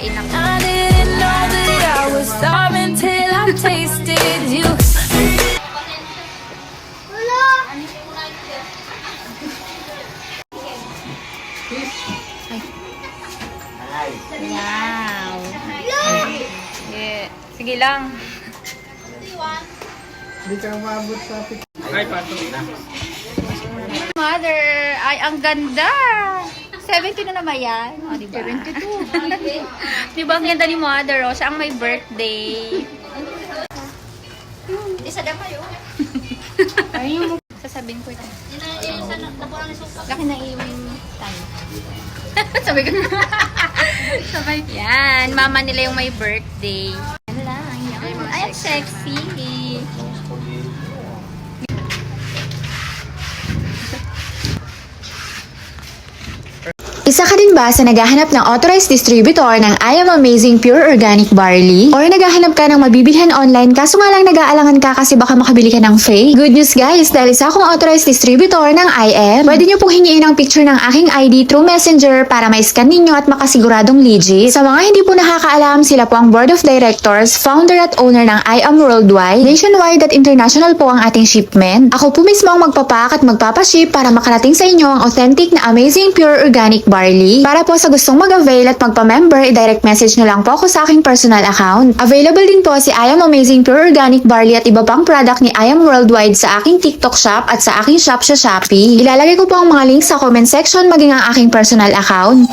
Kain na po. I didn't know that I was starving till I tasted you. Wow. Yeah. Sige lang. Hindi ka umabot sa Ay, pasok na. Mother, ay ang ganda. 70 na naman yan. O, diba? 72. Diba ang ganda ni Mother? O, siya ang may birthday. Isa na kayo. Ayun mo. Sasabihin ko ito. Laki na iwing tayo. Sabay ko na. Sabay. Yan. Mama nila yung may birthday. Yan lang. Yan. Ay, ang sexy. Isa ka din ba sa naghahanap ng authorized distributor ng I Am Amazing Pure Organic Barley? Or naghahanap ka ng mabibilhan online kaso nga lang nag-aalangan ka kasi baka makabili ka ng fake? Good news guys, dahil isa akong authorized distributor ng I Am, pwede nyo pong hingiin ang picture ng aking ID through Messenger para ma-scan ninyo at makasiguradong legit. Sa mga hindi po nakakaalam, sila po ang Board of Directors, founder at owner ng I Am Worldwide. Nationwide at international po ang ating shipment. Ako po mismo ang magpapack at magpapaship para makarating sa inyo ang authentic na Amazing Pure Organic Barley. Para po sa gustong mag-avail at magpa-member, i-direct message nyo lang po ako sa aking personal account. Available din po si I Am Amazing Pure Organic Barley at iba pang product ni I Am Worldwide sa aking TikTok shop at sa aking shop sa Shopee. Ilalagay ko po ang mga links sa comment section maging ang aking personal account.